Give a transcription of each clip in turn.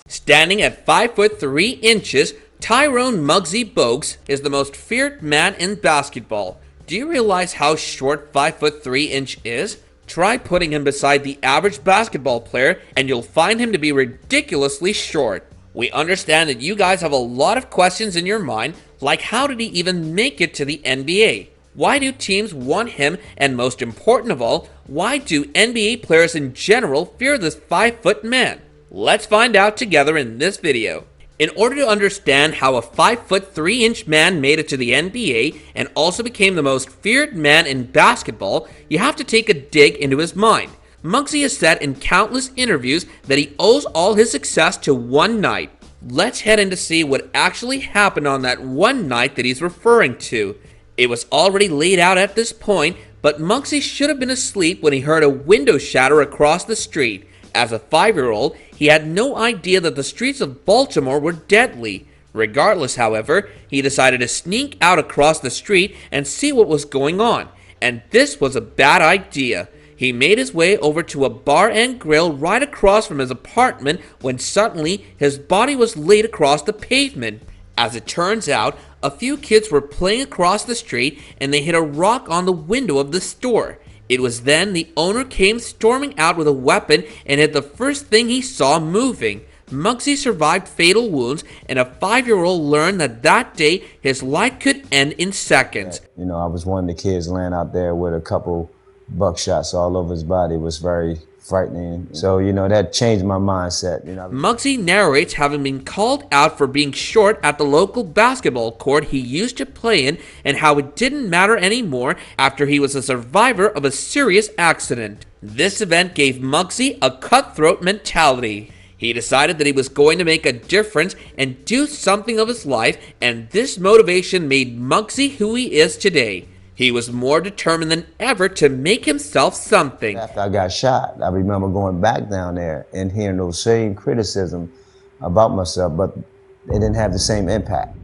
Standing at 5'3" Tyrone Muggsy Bogues is the most feared man in basketball. Do you realize how short 5'3" is? Try putting him beside the average basketball player and you'll find him to be ridiculously short. We understand that you guys have a lot of questions in your mind, like how did he even make it to the NBA? Why do teams want him? And most important of all, why do NBA players in general fear this 5-foot man? Let's find out together in this video. In order to understand how a 5'3" man made it to the NBA and also became the most feared man in basketball, you have to take a dig into his mind. Muggsy has said in countless interviews that he owes all his success to one night. Let's head in to see what actually happened on that one night that he's referring to. It was already laid out at this point, but Muggsy should have been asleep when he heard a window shatter across the street. As a 5-year-old, he had no idea that the streets of Baltimore were deadly. Regardless, however, he decided to sneak out across the street and see what was going on. And this was a bad idea. He made his way over to a bar and grill right across from his apartment when suddenly his body was laid across the pavement. As it turns out, a few kids were playing across the street and they hit a rock on the window of the store. It was then the owner came storming out with a weapon and hit the first thing he saw moving. Muggsy survived fatal wounds, and a 5-year-old learned that day his life could end in seconds. You know, I was one of the kids laying out there with a couple buckshots all over his body. It was very frightening. So, you know, that changed my mindset. Muggsy narrates having been called out for being short at the local basketball court he used to play in and how it didn't matter anymore after he was a survivor of a serious accident. This event gave Muggsy a cutthroat mentality. He decided that he was going to make a difference and do something of his life, and this motivation made Muggsy who he is today. He was more determined than ever to make himself something. After I got shot, I remember going back down there and hearing those same criticism about myself, but it didn't have the same impact.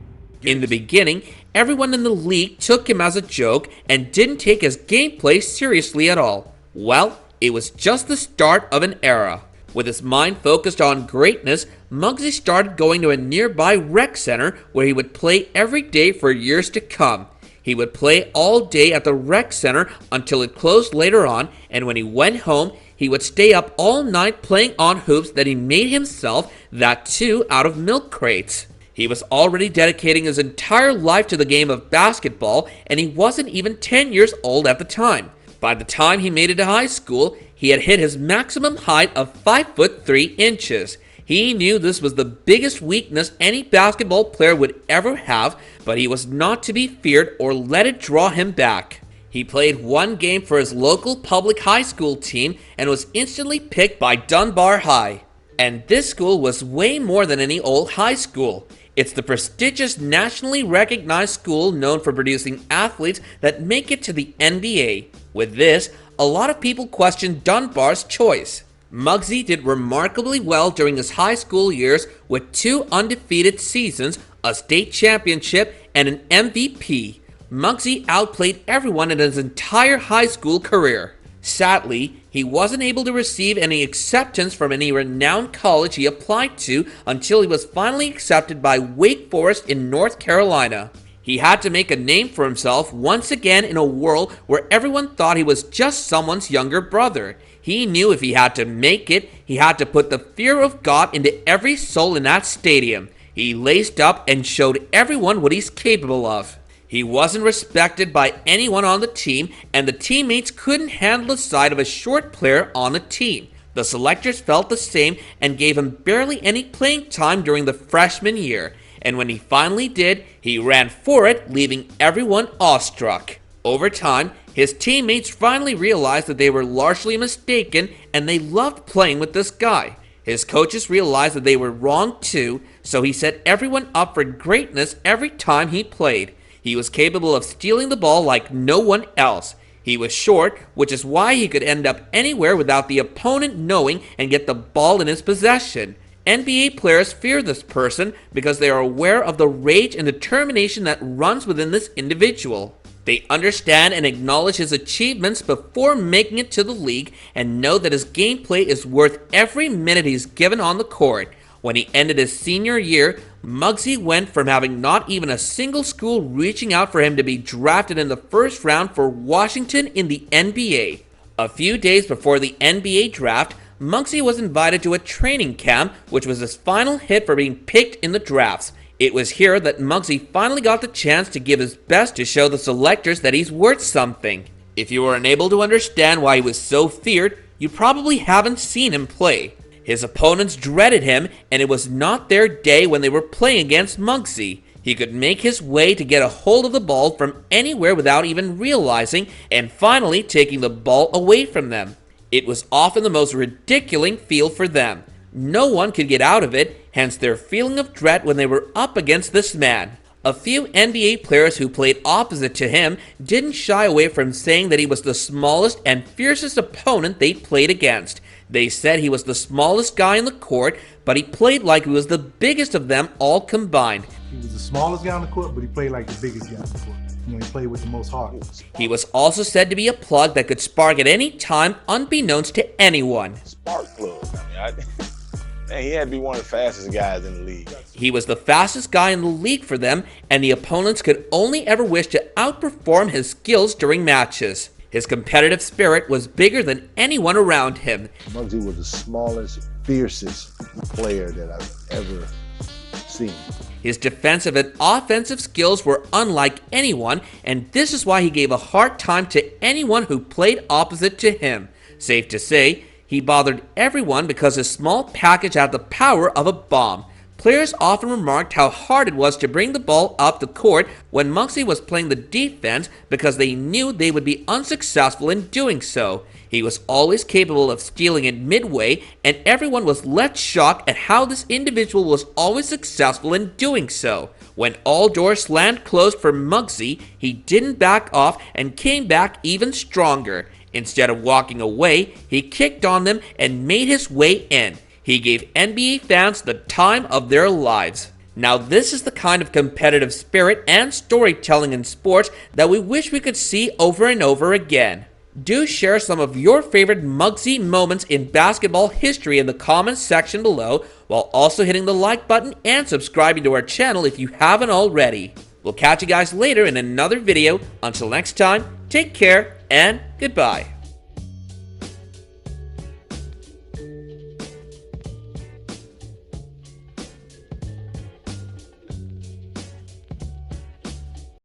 In the beginning, everyone in the league took him as a joke and didn't take his gameplay seriously at all. Well, it was just the start of an era. With his mind focused on greatness, Muggsy started going to a nearby rec center where he would play every day for years to come. He would play all day at the rec center until it closed later on, and when he went home, he would stay up all night playing on hoops that he made himself, that too out of milk crates. He was already dedicating his entire life to the game of basketball, and he wasn't even 10 years old at the time. By the time he made it to high school, he had hit his maximum height of 5'3". He knew this was the biggest weakness any basketball player would ever have, but he was not to be feared or let it draw him back. He played one game for his local public high school team and was instantly picked by Dunbar High. And this school was way more than any old high school. It's the prestigious nationally recognized school known for producing athletes that make it to the NBA. With this, a lot of people questioned Dunbar's choice. Muggsy did remarkably well during his high school years with 2 undefeated seasons, a state championship, and an MVP. Muggsy outplayed everyone in his entire high school career. Sadly, he wasn't able to receive any acceptance from any renowned college he applied to until he was finally accepted by Wake Forest in North Carolina. He had to make a name for himself once again in a world where everyone thought he was just someone's younger brother. He knew if he had to make it, he had to put the fear of God into every soul in that stadium. He laced up and showed everyone what he's capable of. He wasn't respected by anyone on the team, and the teammates couldn't handle the sight of a short player on the team. The selectors felt the same and gave him barely any playing time during the freshman year. And when he finally did, he ran for it, leaving everyone awestruck. Over time, his teammates finally realized that they were largely mistaken and they loved playing with this guy. His coaches realized that they were wrong too, so he set everyone up for greatness every time he played. He was capable of stealing the ball like no one else. He was short, which is why he could end up anywhere without the opponent knowing and get the ball in his possession. NBA players fear this person because they are aware of the rage and determination that runs within this individual. They understand and acknowledge his achievements before making it to the league and know that his gameplay is worth every minute he's given on the court. When he ended his senior year, Muggsy went from having not even a single school reaching out for him to be drafted in the first round for Washington in the NBA. A few days before the NBA draft, Muggsy was invited to a training camp, which was his final hit for being picked in the drafts. It was here that Muggsy finally got the chance to give his best to show the selectors that he's worth something. If you were unable to understand why he was so feared, you probably haven't seen him play. His opponents dreaded him, and it was not their day when they were playing against Muggsy. He could make his way to get a hold of the ball from anywhere without even realizing, and finally taking the ball away from them. It was often the most ridiculous feel for them. No one could get out of it, hence their feeling of dread when they were up against this man. A few NBA players who played opposite to him didn't shy away from saying that he was the smallest and fiercest opponent they played against. They said he was the smallest guy in the court, but he played like he was the biggest of them all combined. He was the smallest guy on the court, but he played like the biggest guy on the court. He played with the most heart. He was also said to be a plug that could spark at any time, unbeknownst to anyone. Spark plug. Man, he had to be one of the fastest guys in the league. He was the fastest guy in the league for them, and the opponents could only ever wish to outperform his skills during matches. His competitive spirit was bigger than anyone around him. Muggsy was the smallest, fiercest player that I've ever seen. His defensive and offensive skills were unlike anyone, and this is why he gave a hard time to anyone who played opposite to him. Safe to say, he bothered everyone because his small package had the power of a bomb. Players often remarked how hard it was to bring the ball up the court when Muggsy was playing the defense because they knew they would be unsuccessful in doing so. He was always capable of stealing it midway, and everyone was left shocked at how this individual was always successful in doing so. When all doors slammed closed for Muggsy, he didn't back off and came back even stronger. Instead of walking away, he kicked on them and made his way in. He gave NBA fans the time of their lives. Now this is the kind of competitive spirit and storytelling in sports that we wish we could see over and over again. Do share some of your favorite Muggsy moments in basketball history in the comments section below, while also hitting the like button and subscribing to our channel if you haven't already. We'll catch you guys later in another video. Until next time, take care and goodbye.